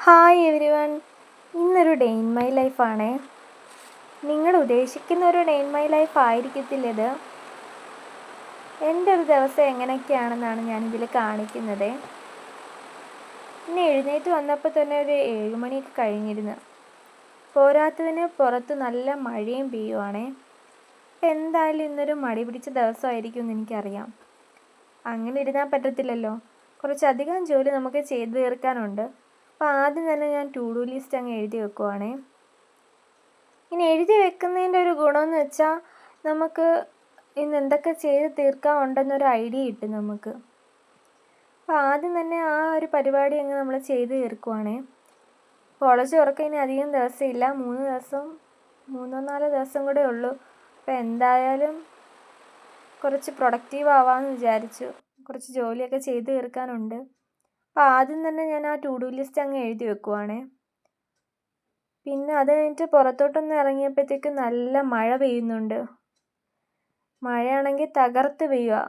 Hi every one. ഇന്നൊരു day in my ലൈഫാണേ. നിങ്ങൾ ഉദ്ദേശിക്കുന്ന ഒരു ഡേ ഇൻ മൈ ലൈഫ് ആയിരിക്കത്തില്ല ഇത്. എൻ്റെ ഒരു ദിവസം എങ്ങനെയൊക്കെയാണെന്നാണ് ഞാനിതിൽ കാണിക്കുന്നത്. ഇന്ന് എഴുന്നേറ്റ് വന്നപ്പോൾ തന്നെ ഒരു 7 മണിയൊക്കെ കഴിഞ്ഞിരുന്നു. പോരാത്തതിന് പുറത്ത് നല്ല മഴയും പെയ്യുവാണേ. അപ്പം എന്തായാലും ഇന്നൊരു മടി പിടിച്ച ദിവസമായിരിക്കും എന്ന് എനിക്കറിയാം. അങ്ങനെ ഇരുന്നാൽ പറ്റത്തില്ലല്ലോ, കുറച്ചധികം ജോലി നമുക്ക് ചെയ്തു തീർക്കാനുണ്ട്. അപ്പോൾ ആദ്യം തന്നെ ഞാൻ ടു ഡു ലിസ്റ്റ് അങ്ങ് എഴുതി വെക്കുവാണേ. ഇനി എഴുതി വെക്കുന്നതിൻ്റെ ഒരു ഗുണമെന്ന് വെച്ചാൽ നമുക്ക് ഇന്ന് എന്തൊക്കെ ചെയ്ത് തീർക്കാനുണ്ടെന്നൊരു ഐഡിയ കിട്ടും നമുക്ക്. അപ്പോൾ ആദ്യം തന്നെ ആ ഒരു പരിപാടി അങ്ങ് നമ്മൾ ചെയ്ത് തീർക്കുവാണേ. കോളേജ് തുറക്കാൻ ഇനി അധികം ദിവസമില്ല, 3-4 ദിവസം കൂടെ ഉള്ളൂ. അപ്പോൾ എന്തായാലും കുറച്ച് പ്രൊഡക്റ്റീവ് ആവാമെന്ന് വിചാരിച്ചു. കുറച്ച് ജോലിയൊക്കെ ചെയ്ത് തീർക്കാനുണ്ട്. അപ്പോൾ ആദ്യം തന്നെ ഞാൻ ആ ടു ഡു ലിസ്റ്റ് അങ്ങ് എഴുതി വെക്കുവാണേ. പിന്നെ അത് കഴിഞ്ഞിട്ട് പുറത്തോട്ടൊന്ന് ഇറങ്ങിയപ്പോഴത്തേക്ക് നല്ല മഴ പെയ്യുന്നുണ്ട്. മഴയാണെങ്കിൽ തകർത്ത് പെയ്യുക.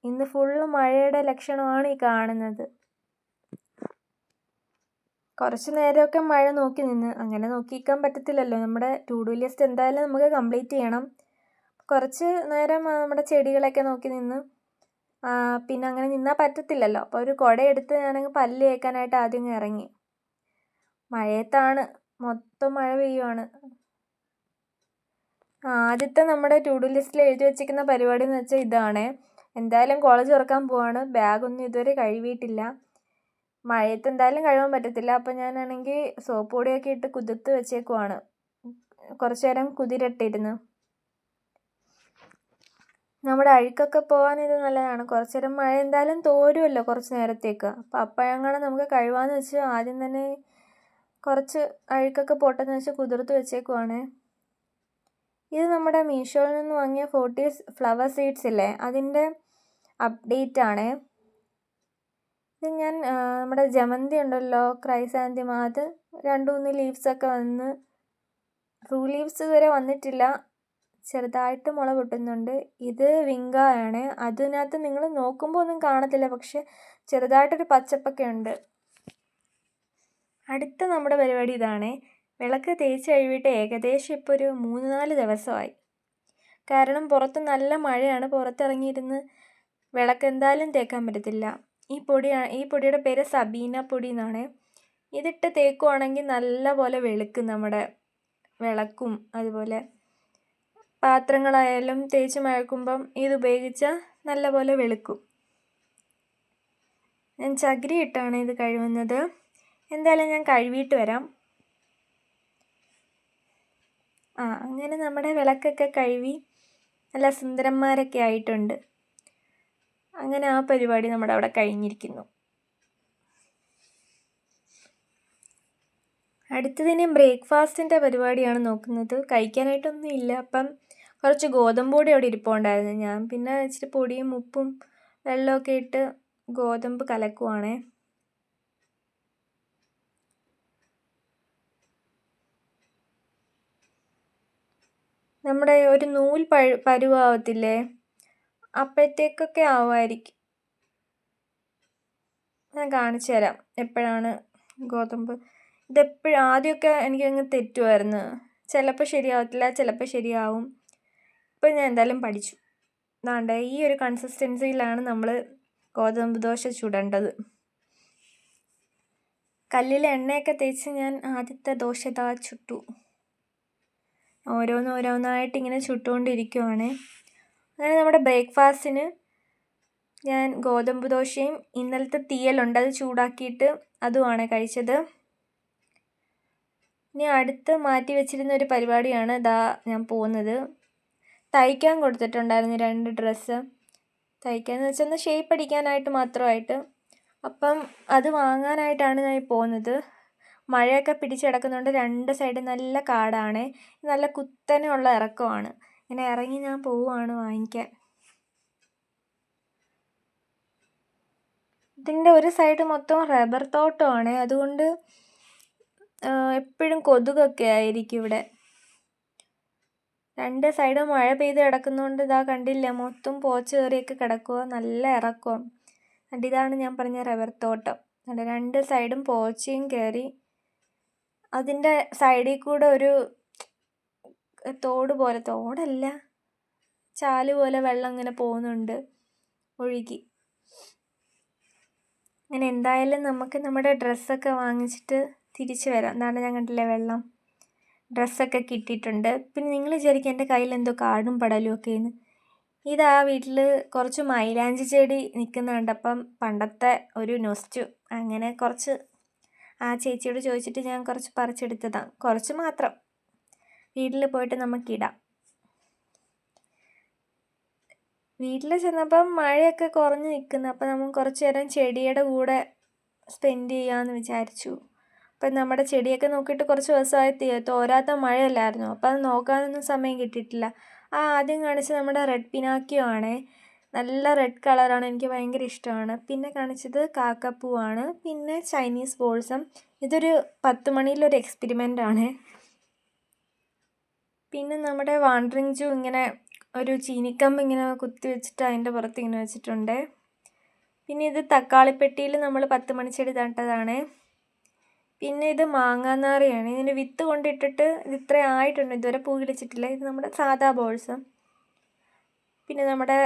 ഇന്ന് ഫുള്ള് മഴയുടെ ലക്ഷണമാണ് ഈ കാണുന്നത്. കുറച്ച് നേരമൊക്കെ മഴ നോക്കി നിന്ന്. അങ്ങനെ നോക്കിയിരിക്കാൻ പറ്റത്തില്ലല്ലോ, നമ്മുടെ ടു ഡു ലിസ്റ്റ് എന്തായാലും നമുക്ക് കംപ്ലീറ്റ് ചെയ്യണം. കുറച്ച് നേരം നമ്മുടെ ചെടികളൊക്കെ നോക്കി നിന്ന്. പിന്നെ അങ്ങനെ നിന്നാൽ പറ്റത്തില്ലല്ലോ. അപ്പോൾ ഒരു കുടയെടുത്ത് ഞാനങ്ങ് പല്ല് തേക്കാനായിട്ട് ആദ്യം ഇറങ്ങി. മഴയത്താണ്, മൊത്തം മഴ പെയ്യുവാണ്. ആദ്യത്തെ നമ്മുടെ ടു ഡു ലിസ്റ്റിൽ എഴുതി വെച്ചിരിക്കുന്ന പരിപാടി എന്ന് വെച്ചാൽ ഇതാണ്. എന്തായാലും കോളേജ് തുറക്കാൻ പോവാണ്. ബാഗൊന്നും ഇതുവരെ കഴുകിയിട്ടില്ല. മഴയത്ത് എന്തായാലും കഴുകാൻ പറ്റത്തില്ല. അപ്പം ഞാനാണെങ്കിൽ സോപ്പ് പൊടിയൊക്കെ ഇട്ട് കുതിർത്ത് വെച്ചേക്കുവാണ്. കുറച്ച് നേരം കുതിരട്ടിരുന്ന്. നമ്മുടെ അഴുക്കൊക്കെ പോകാൻ ഇത് നല്ലതാണ്. കുറച്ച് നേരം മഴ എന്തായാലും തോരുമല്ലോ കുറച്ച് നേരത്തേക്ക്. അപ്പോൾ അപ്പോഴെങ്ങാനും നമുക്ക് കഴുകാമെന്ന് വെച്ച് ആദ്യം തന്നെ കുറച്ച് അഴുക്കൊക്കെ പോട്ടെന്ന് വെച്ച് കുതിർത്ത് വെച്ചേക്കുവാണ്. ഇത് നമ്മുടെ മീഷോയിൽ നിന്ന് വാങ്ങിയ 40 ഫ്ലവർ സീഡ്സ് ഇല്ലേ, അതിൻ്റെ അപ്ഡേറ്റ് ആണ്. ഇത് ഞാൻ നമ്മുടെ ജമന്തി ഉണ്ടല്ലോ, ക്രൈസാന്തിമ, അത് 2-3 ലീവ്സൊക്കെ വന്ന്. ട്രൂ ലീവ്സ് ഇതുവരെ വന്നിട്ടില്ല. ചെറുതായിട്ട് മുള പൊട്ടുന്നുണ്ട്. ഇത് വിങ്കായാണ്. അതിനകത്ത് നിങ്ങൾ നോക്കുമ്പോൾ ഒന്നും കാണത്തില്ല, പക്ഷെ ചെറുതായിട്ടൊരു പച്ചപ്പൊക്കെ ഉണ്ട്. അടുത്ത നമ്മുടെ പരിപാടി ഇതാണ്. വിളക്ക് തേച്ച് കഴുകിയിട്ട് ഏകദേശം ഇപ്പോൾ ഒരു 3-4 ദിവസമായി. കാരണം പുറത്ത് നല്ല മഴയാണ്. പുറത്തിറങ്ങിയിരുന്ന് വിളക്ക് എന്തായാലും തേക്കാൻ പറ്റത്തില്ല. ഈ പൊടിയുടെ പേര് സബീന പൊടി എന്നാണ്. ഇതിട്ട് തേക്കുവാണെങ്കിൽ നല്ല പോലെ വെളുക്കും നമ്മുടെ വിളക്കും. അതുപോലെ പാത്രങ്ങളായാലും തേച്ച് മഴക്കുമ്പം ഇതുപയോഗിച്ചാൽ നല്ല പോലെ വെളുക്കും. ഞാൻ ചകിരി ഇട്ടാണ് ഇത് കഴുകുന്നത്. എന്തായാലും ഞാൻ കഴുകിയിട്ട് വരാം. അങ്ങനെ നമ്മുടെ വിളക്കൊക്കെ കഴുകി നല്ല സുന്ദരന്മാരൊക്കെ ആയിട്ടുണ്ട്. അങ്ങനെ ആ പരിപാടി നമ്മുടെ അവിടെ കഴിഞ്ഞിരിക്കുന്നു. അടുത്തതിന് ബ്രേക്ക്ഫാസ്റ്റിൻ്റെ പരിപാടിയാണ് നോക്കുന്നത്. കഴിക്കാനായിട്ടൊന്നും ഇല്ല. അപ്പം കുറച്ച് ഗോതമ്പ് പൊടി അവിടെ ഇരിപ്പുണ്ടായിരുന്നു. ഞാൻ പിന്നെ ഇച്ചിരി പൊടിയും ഉപ്പും വെള്ളമൊക്കെ ഇട്ട് ഗോതമ്പ് കലക്കുവാണേ. നമ്മുടെ ഒരു നൂൽ പരുവാവത്തില്ലേ, അപ്പോഴത്തേക്കൊക്കെ ആവുമായിരിക്കും. ഞാൻ കാണിച്ചു തരാം എപ്പോഴാണ് ഗോതമ്പ്. ഇതെപ്പോഴും ആദ്യമൊക്കെ എനിക്കങ്ങ് തെറ്റുമായിരുന്നു. ചിലപ്പോൾ ശരിയാവത്തില്ല, ചിലപ്പോൾ ശരിയാവും. ഇപ്പോൾ ഞാൻ എന്തായാലും പഠിച്ചു. അതാണ്ട് ഈ ഒരു കൺസിസ്റ്റൻസിയിലാണ് നമ്മൾ ഗോതമ്പ് ദോശ ചുടേണ്ടത്. കല്ലിൽ എണ്ണയൊക്കെ തേച്ച് ഞാൻ ആദ്യത്തെ ദോശ ചുട്ടു. ഓരോന്നായിട്ട് ഇങ്ങനെ ചുട്ടുകൊണ്ടിരിക്കുവാണ്. അങ്ങനെ നമ്മുടെ ബ്രേക്ക്ഫാസ്റ്റിന് ഞാൻ ഗോതമ്പ് ദോശയും ഇന്നലത്തെ തീയലുണ്ട്, അത് ചൂടാക്കിയിട്ട് അതുമാണ് കഴിച്ചത്. ഇനി അടുത്ത് മാറ്റി വെച്ചിരുന്ന ഒരു പരിപാടിയാണ് ഞാൻ പോകുന്നത്. തയ്ക്കാൻ കൊടുത്തിട്ടുണ്ടായിരുന്നു 2 ഡ്രസ്സ്. തയ്ക്കാന്ന് വെച്ചാൽ ഒന്ന് ഷേപ്പ് അടിക്കാനായിട്ട് മാത്രമായിട്ട്. അപ്പം അത് വാങ്ങാനായിട്ടാണ് ഞാൻ പോകുന്നത്. മഴയൊക്കെ പിടിച്ച് കിടക്കുന്നുണ്ട്. 2 സൈഡും നല്ല കാടാണ്. നല്ല കുത്തനെയുള്ള ഇറക്കമാണ്. ഇങ്ങനെ ഇറങ്ങി ഞാൻ പോവുകയാണ് വാങ്ങിക്കാൻ. ഇതിൻ്റെ ഒരു സൈഡ് മൊത്തം റബ്ബർ തോട്ടമാണ്. അതുകൊണ്ട് എപ്പോഴും കൊതുകൊക്കെ ആയിരിക്കും ഇവിടെ. 2 സൈഡും മഴ പെയ്ത് കിടക്കുന്നതുകൊണ്ട് കണ്ടില്ല, മൊത്തം പോച്ച കയറിയൊക്കെ കിടക്കുക. നല്ല ഇറക്കം. ഇതാണ് ഞാൻ പറഞ്ഞ റബ്ബർ തോട്ടം. 2 സൈഡും പോച്ചയും കയറി അതിൻ്റെ സൈഡിൽ കൂടെ ഒരു തോടല്ല ചാല് പോലെ വെള്ളം ഇങ്ങനെ പോകുന്നുണ്ട് ഒഴുകി. അങ്ങനെ എന്തായാലും നമുക്ക് നമ്മുടെ ഡ്രസ്സൊക്കെ വാങ്ങിച്ചിട്ട് തിരിച്ചു വരാം. എന്താണ് ഞാൻ കണ്ടില്ലേ വെള്ളം, ഡ്രസ്സൊക്കെ കിട്ടിയിട്ടുണ്ട്. പിന്നെ നിങ്ങൾ വിചാരിക്കും എൻ്റെ കയ്യിൽ എന്തോ കാടും പടലും ഒക്കെയെന്ന്. ഇതാ വീട്ടിൽ കുറച്ച് മൈലാഞ്ചി ചെടി നിൽക്കുന്നുണ്ട്. അപ്പം പണ്ടത്തെ ഒരു നൊസ്റ്റു, അങ്ങനെ കുറച്ച് ആ ചേച്ചിയോട് ചോദിച്ചിട്ട് ഞാൻ കുറച്ച് പറിച്ചെടുത്തതാണ്. കുറച്ച് മാത്രം വീട്ടിൽ പോയിട്ട് നമുക്കിടാം. വീട്ടിൽ ചെന്നപ്പം മഴയൊക്കെ കുറഞ്ഞ് നിൽക്കുന്നു. അപ്പം നമുക്ക് കുറച്ച് നേരം ചെടിയുടെ കൂടെ സ്പെൻഡ് ചെയ്യാമെന്ന് വിചാരിച്ചു. അപ്പം നമ്മുടെ ചെടിയൊക്കെ നോക്കിയിട്ട് കുറച്ച് ദിവസമായി തോരാത്ത മഴയല്ലായിരുന്നു. അപ്പം അത് നോക്കാനൊന്നും സമയം കിട്ടിയിട്ടില്ല. ആദ്യം കാണിച്ച് നമ്മുടെ റെഡ് പിനാക്കിയോ ആണേ, നല്ല റെഡ് കളറാണ്, എനിക്ക് ഭയങ്കര ഇഷ്ടമാണ്. പിന്നെ കാണിച്ചത് കാക്കപ്പൂവാണ്. പിന്നെ ചൈനീസ് ബോൾസം. ഇതൊരു 10 മണിയിലൊരു എക്സ്പെരിമെൻ്റ് ആണ്. പിന്നെ നമ്മുടെ വാണ്ടറിങ് ജൂ ഇങ്ങനെ ഒരു ചീനിക്കമ്പ് ഇങ്ങനെ കുത്തി വെച്ചിട്ട് അതിൻ്റെ പുറത്ത് ഇങ്ങനെ വെച്ചിട്ടുണ്ട്. പിന്നെ ഇത് തക്കാളിപ്പെട്ടിയിൽ നമ്മൾ 10 മണിച്ചെടി നട്ടതാണ്. പിന്നെ ഇത് മാങ്ങാനാറിയാണ്. ഇതിൻ്റെ വിത്ത് കൊണ്ടിട്ടിട്ട് ഇത് ഇത്ര ആയിട്ടുണ്ട്, ഇതുവരെ പൂ പിടിച്ചിട്ടില്ല. ഇത് നമ്മുടെ സാദാ ബോൾസം. പിന്നെ നമ്മുടെ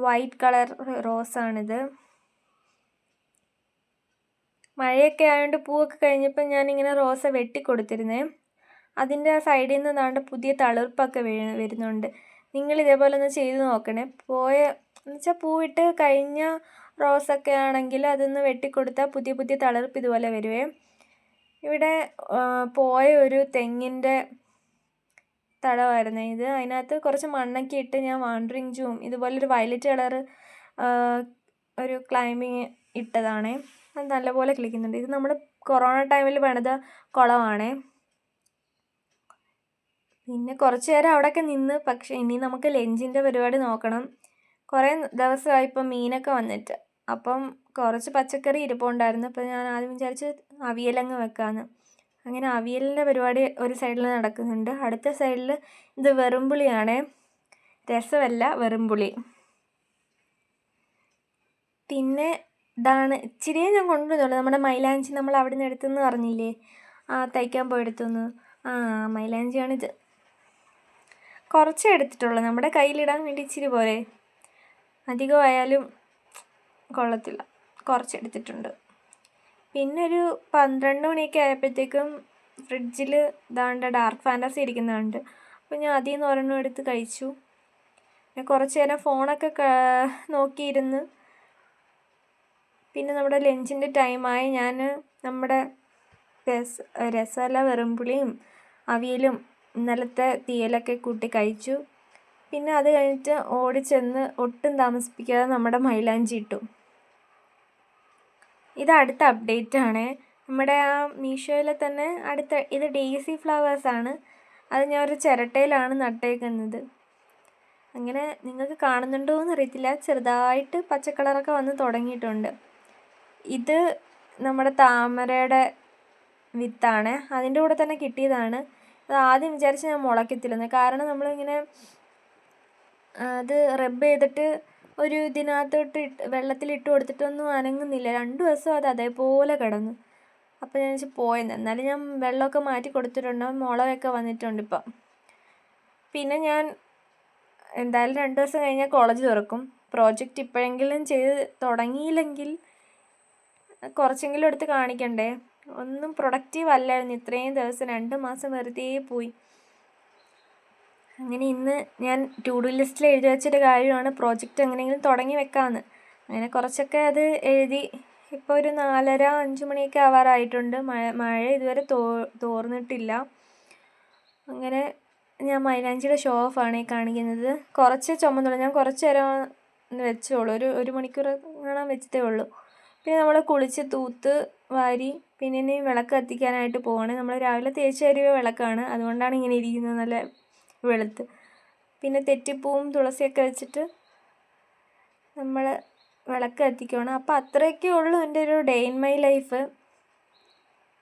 വൈറ്റ് കളർ റോസാണിത്. മഴയൊക്കെ ആയതുകൊണ്ട് പൂവൊക്കെ കഴിഞ്ഞപ്പോൾ ഞാനിങ്ങനെ റോസ വെട്ടിക്കൊടുത്തിരുന്നേ. അതിൻ്റെ ആ സൈഡിൽ നിന്ന് ദാണ്ട് പുതിയ തളിർപ്പൊക്കെ വരുന്നുണ്ട്. നിങ്ങൾ ഇതേപോലെ ഒന്ന് ചെയ്ത് നോക്കണേ. എന്നുവെച്ചാൽ പൂവിട്ട് കഴിഞ്ഞ റോസൊക്കെ ആണെങ്കിൽ അതൊന്ന് വെട്ടിക്കൊടുത്താൽ പുതിയ പുതിയ തളിർപ്പ് ഇതുപോലെ വരുവേ. ഇവിടെ പോയ ഒരു തെങ്ങിൻ്റെ തടമായിരുന്നു ഇത്. അതിനകത്ത് കുറച്ച് മണ്ണൊക്കെ ഇട്ട് ഞാൻ വാണ്ടറിങ് ജൂം ഇതുപോലൊരു വയലറ്റ് കളർ ഒരു ക്ലൈമ്പിങ് ഇട്ടതാണേ. അത് നല്ലപോലെ കിളിക്കുന്നുണ്ട്. ഇത് നമ്മൾ കൊറോണ ടൈമിൽ പണിത കുളമാണേ. പിന്നെ കുറച്ച് നേരം അവിടെയൊക്കെ നിന്ന്. പക്ഷേ ഇനി നമുക്ക് ലഞ്ചിൻ്റെ പരിപാടി നോക്കണം. കുറേ ദിവസമായി ഇപ്പം മീനൊക്കെ വന്നിട്ട്. അപ്പം കുറച്ച് പച്ചക്കറി ഇരിപ്പുണ്ടായിരുന്നു. അപ്പം ഞാൻ ആദ്യം വിചാരിച്ച് അവിയലങ്ങ് വെക്കാമെന്ന്. അങ്ങനെ അവിയലിൻ്റെ പരിപാടി ഒരു സൈഡിൽ നടക്കുന്നുണ്ട്. അടുത്ത സൈഡിൽ ഇത് വെറുംപുളിയാണേ, രസമല്ല വെറുംപുളി. പിന്നെ ഇതാണ് ഇച്ചിരിയേ ഞാൻ കൊണ്ടുവന്നുള്ളൂ. നമ്മുടെ മൈലാഞ്ചി നമ്മൾ അവിടെ നിന്ന് എടുത്തെന്ന് പറഞ്ഞില്ലേ, തയ്ക്കാൻ പോയെടുത്തുനിന്ന്. മൈലാഞ്ചിയാണിത്. കുറച്ചേ എടുത്തിട്ടുള്ളൂ, നമ്മുടെ കയ്യിലിടാൻ വേണ്ടി ഇച്ചിരി പോരെ, അധികമായാലും കൊള്ളത്തില്ല. കുറച്ചെടുത്തിട്ടുണ്ട്. പിന്നെ ഒരു 12 മണിയൊക്കെ ആയപ്പോഴത്തേക്കും ഫ്രിഡ്ജിൽ ഇതാണ്ട് ഡാർക്ക് ഫാൻറ്റസി ഇരിക്കുന്നുണ്ട്. അപ്പോൾ ഞാൻ അതിൽ നിന്ന് ഒരെണ്ണം എടുത്ത് കഴിച്ചു. പിന്നെ കുറച്ച് നേരം ഫോണൊക്കെ നോക്കിയിരുന്ന്. പിന്നെ നമ്മുടെ ലഞ്ചിൻ്റെ ടൈമായി. ഞാൻ നമ്മുടെ രസമല്ല വെറുംപുളിയും അവിയലും ഇന്നലത്തെ തീയലൊക്കെ കൂട്ടി കഴിച്ചു. പിന്നെ അത് കഴിഞ്ഞിട്ട് ഓടിച്ചെന്ന് ഒട്ടും താമസിപ്പിക്കാതെ നമ്മുടെ മൈലാഞ്ചി ഇട്ടു. ഇത് അടുത്ത അപ്ഡേറ്റ് ആണ്. നമ്മുടെ ആ മീഷോയിലെ തന്നെ ഇത് ഡെയ്സി ഫ്ലവേഴ്സാണ്. അത് ഞാൻ ഒരു ചിരട്ടയിലാണ് നട്ടേക്കുന്നത്. അങ്ങനെ നിങ്ങൾക്ക് കാണുന്നുണ്ടോ എന്ന് അറിയത്തില്ല, ചെറുതായിട്ട് പച്ചക്കളറൊക്കെ വന്ന് തുടങ്ങിയിട്ടുണ്ട്. ഇത് നമ്മുടെ താമരയുടെ വിത്താണ്, അതിൻ്റെ കൂടെ തന്നെ കിട്ടിയതാണ്. അത് ആദ്യം വിചാരിച്ച് ഞാൻ മുളയ്ക്കത്തില്ലെന്ന്. കാരണം നമ്മളിങ്ങനെ അത് റബ്ബ് ചെയ്തിട്ട് ഒരു ഇതിനകത്തോട്ട് വെള്ളത്തിലിട്ട് കൊടുത്തിട്ടൊന്നും അനങ്ങുന്നില്ല. 2 ദിവസം അത് അതേപോലെ കിടന്നു. അപ്പോൾ ഞാൻ വെച്ച് പോയെന്ന്. എന്നാലും ഞാൻ വെള്ളമൊക്കെ മാറ്റി കൊടുത്തിട്ടുണ്ട്, മുളയൊക്കെ വന്നിട്ടുണ്ട് ഇപ്പം. പിന്നെ ഞാൻ എന്തായാലും 2 ദിവസം കഴിഞ്ഞാൽ കോളേജ് തുറക്കും. പ്രോജക്റ്റ് ഇപ്പോഴെങ്കിലും ചെയ്ത് തുടങ്ങിയില്ലെങ്കിൽ കുറച്ചെങ്കിലും എടുത്ത് കാണിക്കണ്ടേ. ഒന്നും പ്രൊഡക്റ്റീവ് അല്ലായിരുന്നു ഇത്രയും ദിവസം. 2 മാസം വെറുതെ പോയി. അങ്ങനെ ഇന്ന് ഞാൻ ടു ഡു ലിസ്റ്റിൽ എഴുതി വെച്ചൊരു കാര്യമാണ് പ്രോജക്റ്റ് എങ്ങനെയെങ്കിലും തുടങ്ങി വെക്കാമെന്ന്. അങ്ങനെ കുറച്ചൊക്കെ അത് എഴുതി. ഇപ്പോൾ ഒരു 4:30-5 മണിയൊക്കെ ആവാറായിട്ടുണ്ട്. മഴ ഇതുവരെ തോർന്നിട്ടില്ല. അങ്ങനെ ഞാൻ മൈലാഞ്ചിയുടെ ഷോ ഓഫാണ് ഈ കാണിക്കുന്നത്. കുറച്ച് ചുമന്നുള്ളൂ, ഞാൻ കുറച്ച് നേരം വെച്ചോളൂ, ഒരു മണിക്കൂർ കാണാൻ വെച്ചതേ ഉള്ളൂ. പിന്നെ നമ്മൾ കുളിച്ച് തൂത്ത് വാരി പിന്നെ ഇനി വിളക്ക് കത്തിക്കാനായിട്ട് പോവാണ്. നമ്മൾ രാവിലെ തേച്ച് കഴുകിയ വിളക്കാണ്, അതുകൊണ്ടാണ് ഇങ്ങനെ ഇരിക്കുന്നത് നല്ല വെളുത്ത്. പിന്നെ തെറ്റിപ്പൂവും തുളസിയൊക്കെ വെച്ചിട്ട് നമ്മൾ വിളക്ക് കത്തിക്കുകയാണ്. അപ്പോൾ അത്രയൊക്കെ ഉള്ളൂ എൻ്റെ ഒരു ഡേ ഇൻ മൈ ലൈഫ്.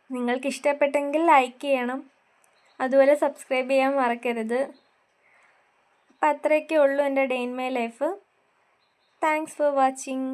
നിങ്ങൾക്ക് ഇഷ്ടപ്പെട്ടെങ്കിൽ ലൈക്ക് ചെയ്യണം, അതുപോലെ സബ്സ്ക്രൈബ് ചെയ്യാൻ മറക്കരുത്. അപ്പോൾ അത്രയൊക്കെ ഉള്ളൂ എൻ്റെ day in my life. Thanks for watching.